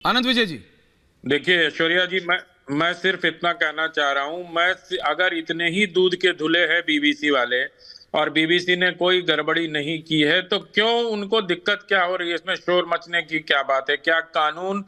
आनंद विजय जी। देखिए ऐश्वर्या जी, मैं सिर्फ इतना कहना चाह रहा हूं, अगर इतने ही दूध के धुले हैं बीबीसी वाले और बीबीसी ने कोई गड़बड़ी नहीं की है तो क्यों उनको दिक्कत क्या हो रही है? इसमें शोर मचने की क्या बात है? क्या कानून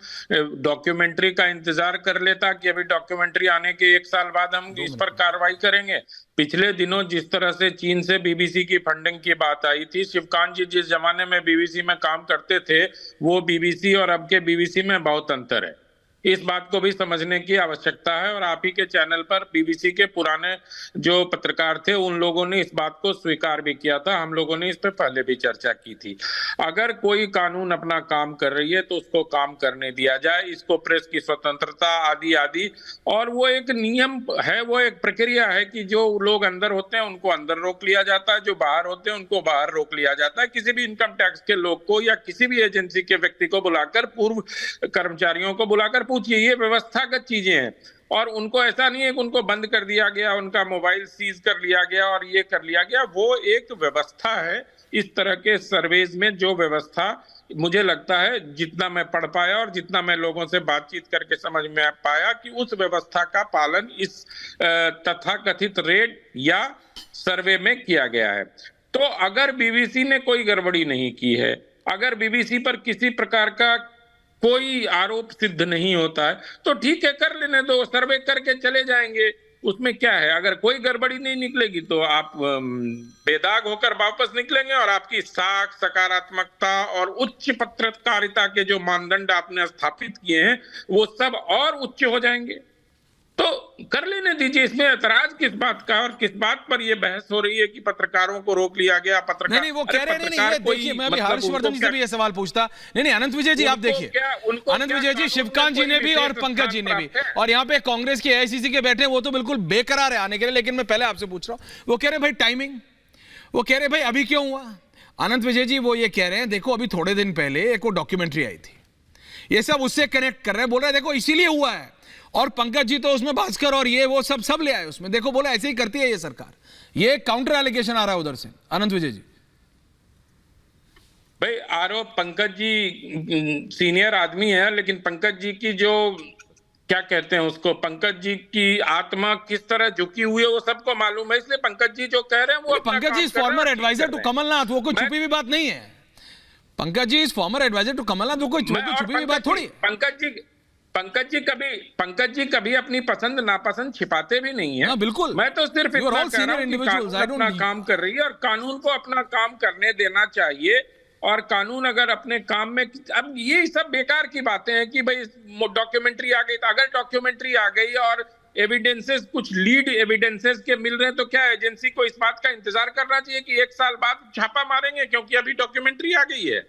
डॉक्यूमेंट्री का इंतजार कर लेता कि अभी डॉक्यूमेंट्री आने के 1 साल बाद हम इस पर कार्रवाई करेंगे? पिछले दिनों जिस तरह से चीन से बीबीसी की फंडिंग की बात आई थी, शिवकांत जी जिस जमाने में बीबीसी में काम करते थे वो बीबीसी और अब के बीबीसी में बहुत अंतर है। इस बात को भी समझने की आवश्यकता है और आप ही के चैनल पर बीबीसी के पुराने जो पत्रकार थे उन लोगों ने इस बात को स्वीकार भी किया था। हम लोगों ने इस पर पहले भी चर्चा की थी। अगर कोई कानून अपना काम कर रही है तो उसको काम करने दिया जाए, इसको प्रेस की स्वतंत्रता आदि आदि, और वो एक नियम है, वो एक प्रक्रिया है कि जो लोग अंदर होते हैं उनको अंदर रोक लिया जाता है, जो बाहर होते हैं उनको बाहर रोक लिया जाता है। किसी भी इनकम टैक्स के लोग को या किसी भी एजेंसी के व्यक्ति को बुलाकर, पूर्व कर्मचारियों को बुलाकर पूछिए, ये व्यवस्थागत चीजें हैं। और उनको ऐसा नहीं है कि उनको बंद कर दिया गया, उनका मोबाइल सीज कर लिया गया और ये कर लिया गया। वो एक व्यवस्था है। इस तरह के सर्वेज में जो व्यवस्था, मुझे लगता है जितना मैं पढ़ पाया और जितना मैं लोगों से बातचीत करके समझ में पाया कि उस व्यवस्था का पालन इस तथाकथित रेड या सर्वे में किया गया है। तो अगर बीबीसी ने कोई गड़बड़ी नहीं की है, अगर बीबीसी पर किसी प्रकार का कोई आरोप सिद्ध नहीं होता है तो ठीक है, कर लेने दो, सर्वे करके चले जाएंगे, उसमें क्या है? अगर कोई गड़बड़ी नहीं निकलेगी तो आप बेदाग होकर वापस निकलेंगे और आपकी साख, सकारात्मकता और उच्च पत्रकारिता के जो मानदंड आपने स्थापित किए हैं वो सब और उच्च हो जाएंगे। तो कर लेने दीजिए, इसमें ऐतराज किस बात का? और किस बात पर ये बहस हो रही है कि पत्रकारों को रोक लिया गया? पत्रकार नहीं, वो कह रहे नहीं, देखिए मैं अभी हर्षवर्धन जी से भी ये सवाल पूछता। नहीं, अनंत विजय जी आप देखिए, अनंत विजय जी, शिवकांत जी ने भी और पंकज जी ने भी, और यहाँ पे कांग्रेस के एआईसीसी के बैठे, वो तो बिल्कुल बेकरार है आने के लिए। लेकिन मैं पहले आपसे पूछ रहा हूँ, वो कह रहे भाई टाइमिंग, वो कह रहे भाई अभी क्यों हुआ? अनंत विजय जी वो ये कह रहे हैं, देखो अभी थोड़े दिन पहले एक वो डॉक्यूमेंट्री आई थी, ये सब उससे कनेक्ट कर रहे हैं, बोल रहे हैं देखो इसीलिए हुआ है। और पंकज जी तो उसमें भास्कर और ये वो सब ले आए उसमें, देखो बोला ऐसे ही करती है ये सरकार। ये काउंटर एलिगेशन आ रहा है उधर से। अनंत विजय जी भाई, आरोप, पंकज जी सीनियर आदमी है, लेकिन पंकज जी की जो क्या कहते हैं उसको, पंकज जी की आत्मा किस तरह झुकी हुई है वो सबको मालूम है। इसलिए पंकज जी जो कह रहे हैं वो Pankaj ji is former adviser to Kamal Nath, वो कोई छुपी हुई बात नहीं है। Pankaj ji is former adviser to Kamal Nath, वो कोई छुपी हुई बात थोड़ी। पंकज जी कभी अपनी पसंद नापसंद छिपाते भी नहीं है। बिल्कुल, मैं तो सिर्फ इतना कह रहा हूं कि कानून अपना काम कर रही है और कानून को अपना काम करने देना चाहिए। और कानून अगर अपने काम में, अब ये सब बेकार की बातें हैं कि भाई डॉक्यूमेंट्री आ गई, तो अगर डॉक्यूमेंट्री आ गई और एविडेंसेस, कुछ लीड एविडेंसेस के मिल रहे हैं तो क्या एजेंसी को इस बात का इंतजार करना चाहिए कि 1 साल बाद छापा मारेंगे क्योंकि अभी डॉक्यूमेंट्री आ गई है?